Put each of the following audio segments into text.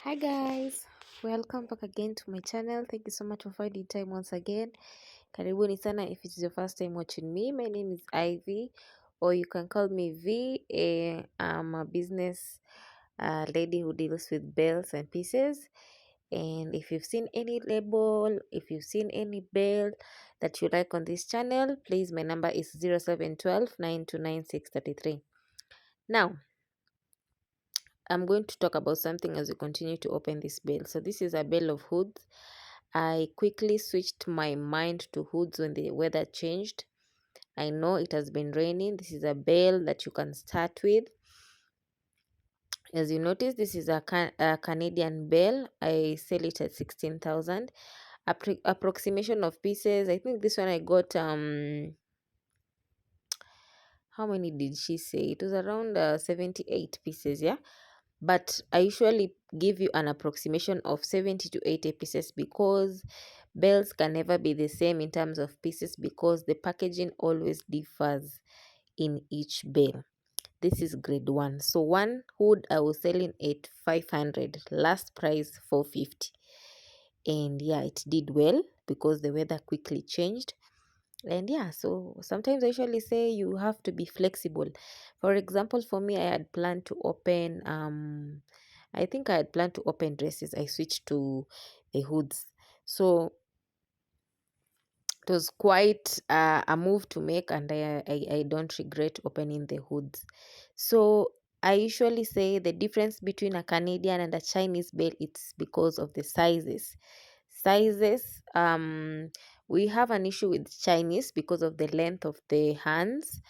Hi guys, welcome back again to my channel. Thank you so much for finding time once again. Karibuni sana. If it is your first time watching me, my name is Ivy, or you can call me V. I'm a business lady who deals with bells and pieces. And if you've seen any label, if you've seen any bell that you like on this channel, please, my number is 0712 929633. Now, I'm going to talk about something as we continue to open this bell. So this is a bell of hoods. I quickly switched my mind to hoods when the weather changed. I know it has been raining. This is a bell that you can start with. As you notice, this is a Canadian bell. I sell it at 16,000. Approximation of pieces. I think this one I got how many did she say? It was around 78 pieces, yeah. But I usually give you an approximation of 70 to 80 pieces because bells can never be the same in terms of pieces because the packaging always differs in each bell. This is grade 1. So one hood I was selling at 500, last price 450. And yeah, it did well because the weather quickly changed. And yeah, so sometimes I usually say you have to be flexible. For example, for me, I had planned to open I think I had planned to open dresses. I switched to the hoods. So it was quite a move to make, and I don't regret opening the hoods. So I usually say the difference between a Canadian and a Chinese bell, it's because of the sizes. We have an issue with Chinese because of the length of the hands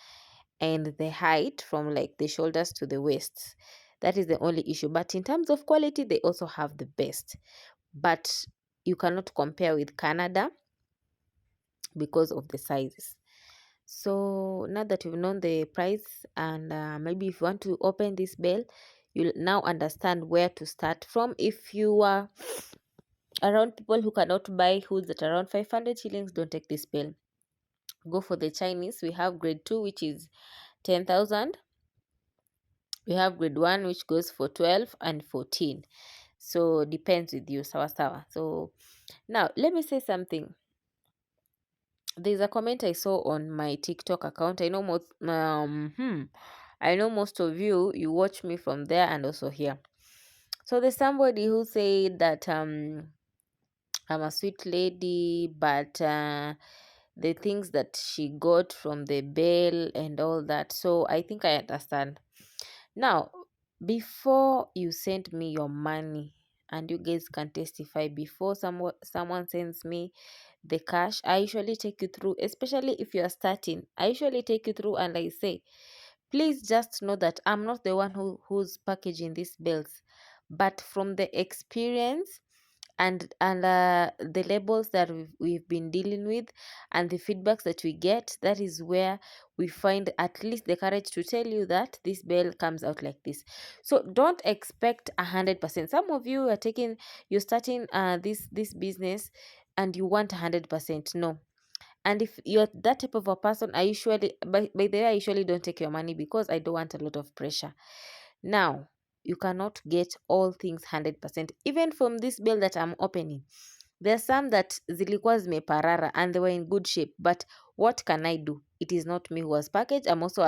and the height from like the shoulders to the waist. That is the only issue. But in terms of quality, they also have the best. But you cannot compare with Canada because of the sizes. So now that you've known the price, and maybe if you want to open this bell, you'll now understand where to start from. If you are around people who cannot buy hoods at around 500 shillings, don't take this bell. Go for the Chinese. We have grade 2, which is 10,000. We have grade 1, which goes for 12 and 14. So depends with you, sawa. So now let me say something. There's a comment I saw on my TikTok account. I know most of you watch me from there and also here. So there's somebody who said that I'm a sweet lady, but the things that she got from the bell and all that. So I think I understand. Now, before you send me your money, and you guys can testify, before someone sends me the cash, I usually take you through, especially if you are starting. I usually take you through and I say, please just know that I'm not the one who's packaging these bills, but from the experience and the labels that we've been dealing with and the feedbacks that we get, that is where we find at least the courage to tell you that this bell comes out like this. So don't expect 100%. Some of you are you're starting this business and you want 100%. No. And if you're that type of a person, I usually, by the way, I usually don't take your money because I don't want a lot of pressure. Now, you cannot get all things 100%. Even from this bill that I'm opening, there are some that zilikuwa zimeparara and they were in good shape. But what can I do? It is not me who has packaged. I'm also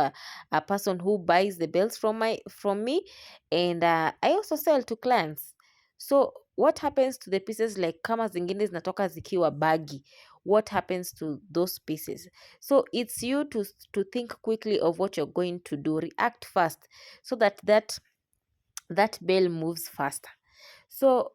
a person who buys the bells from me, and I also sell to clients. So what happens to the pieces, like kama zingine zinatoka zikiwa bagi? What happens to those pieces? So it's you to think quickly of what you're going to do. React fast so that bell moves faster. So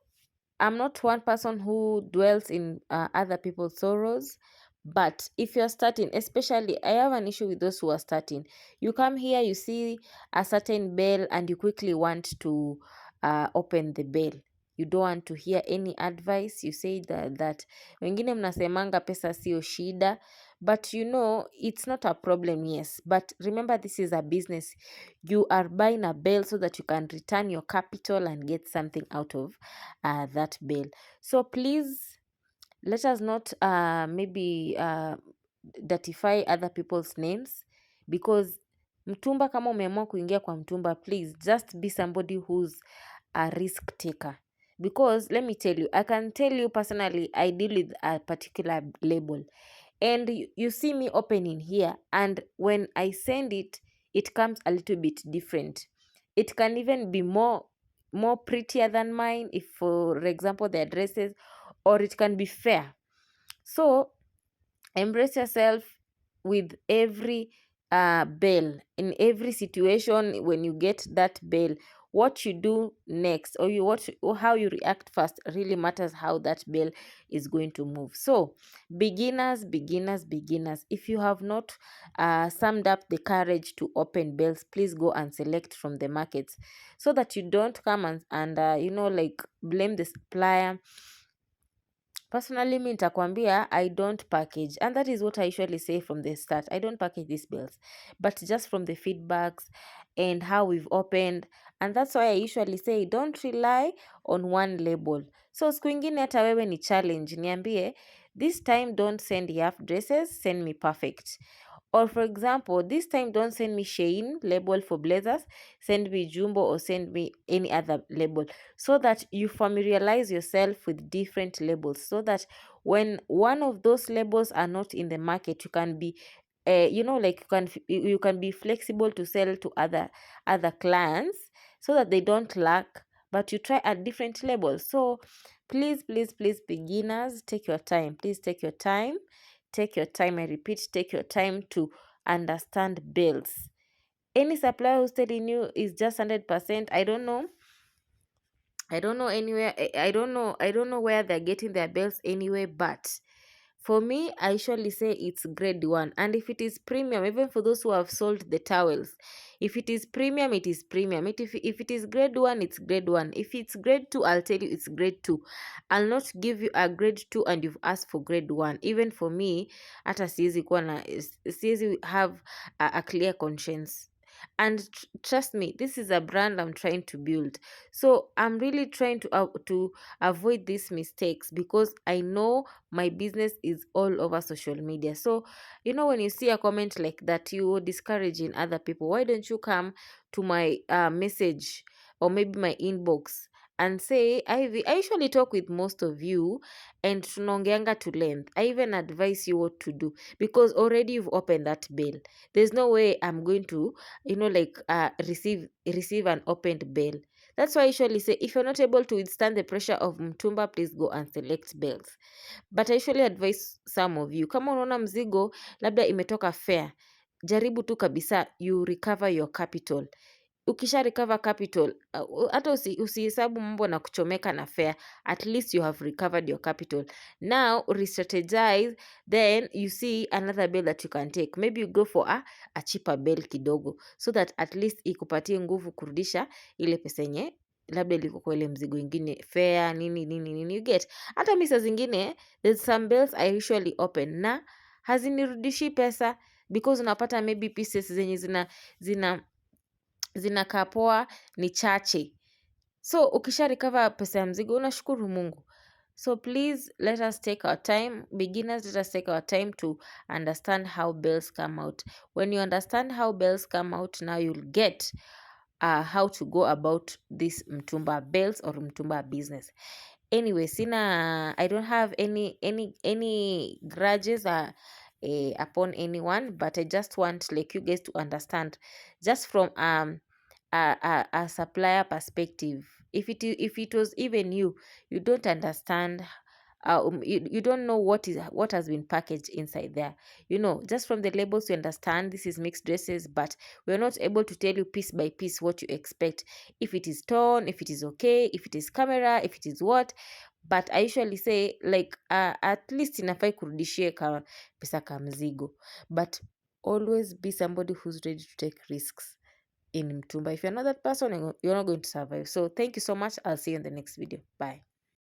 I'm not one person who dwells in other people's sorrows. But if you're starting, especially, I have an issue with those who are starting. You come here, you see a certain bell, and you quickly want to open the bell. You don't want to hear any advice. You say that wengine mnasemanga pesa sio shida, but it's not a problem, yes. But remember, this is a business. You are buying a bell so that you can return your capital and get something out of that bell. So please, let us not maybe datify other people's names, because Mtumba, kama umeamua kuingia kwa Mtumba, please just be somebody who's a risk taker. because let me tell you, I can tell you personally, I deal with a particular label, and you see me opening here, and when I send it, it comes a little bit different. It can even be more prettier than mine, if for example the dresses, or it can be fair. So embrace yourself with every bell. In every situation, when you get that bell, what you do next, or how you react first, really matters how that bell is going to move. So beginners, if you have not summed up the courage to open bells, please go and select from the markets, so that you don't come and like blame the supplier. Personally, mi nitakwambia, I don't package, and that is what I usually say from the start. I don't package these bills, but just from the feedbacks and how we've opened, and that's why I usually say don't rely on one label. So siku ingine hata wewe ni challenge, niambie, this time don't send half dresses, send me perfect. Or for example, this time don't send me Shein label for blazers, send me Jumbo, or send me any other label, so that you familiarize yourself with different labels, so that when one of those labels are not in the market, you can be like you can be flexible to sell to other clients, so that they don't lack, but you try a different label. So please, beginners, take your time. Please take your time. Take your time. I repeat, take your time to understand bills. Any supplier who's telling you is just 100%, I don't know. I don't know anywhere. I don't know where they're getting their bills anyway, but for me, I usually say it's grade 1. And if it is premium, even for those who have sold the towels, if it is premium, it is premium. If it is grade 1, it's grade 1. If it's grade 2, I'll tell you it's grade 2. I'll not give you a grade 2 and you've asked for grade 1. Even for me, hata siwezi have a clear conscience. And trust me, this is a brand I'm trying to build. So I'm really trying to avoid these mistakes, because I know my business is all over social media. So, when you see a comment like that, you're discouraging other people. Why don't you come to my message, or maybe my inbox, and say, I usually talk with most of you, and tunaongeanga to length. I even advise you what to do, because already you've opened that bill. There's no way I'm going to receive an opened bill. That's why I usually say, if you're not able to withstand the pressure of Mtumba, please go and select bills. But I usually advise some of you, kama unaona mzigo labda imetoka fair, jaribu tu kabisa you recover your capital. Ukisha recover capital, hata usihesabu mambo na kuchomeka na fair, at least you have recovered your capital. Now re-strategize, then you see another bill that you can take. Maybe you go for a cheaper bill kidogo, so that at least ikupatie nguvu kurudisha ile pesa yenye labda iliko kwa ile mzigo ingine fair nini you get. Hata mimi saa zingine there's some bills I usually open na hazinirudishi pesa, because unapata maybe pieces zenye zinakaa poa ni chache. So ukisha recover pesa ya mzigo, unashukuru Mungu. So please let us take our time. Beginners, let us take our time to understand how bills come out. When you understand how bills come out, now you'll get how to go about this Mtumba bills or Mtumba business. Anyway, I don't have any grudges upon anyone, but I just want like you guys to understand, just from a supplier perspective. If it was even you don't understand, you don't know what has been packaged inside there. Just from the labels you understand this is mixed dresses, but we're not able to tell you piece by piece what you expect, if it is torn, if it is okay, if it is camera, if it is what. But I usually say like at least inafai kurudishie pesa ka mzigo, but always be somebody who's ready to take risks in Mtumba. If you're not that person, you're not going to survive. So thank you so much. I'll see you in the next video. Bye.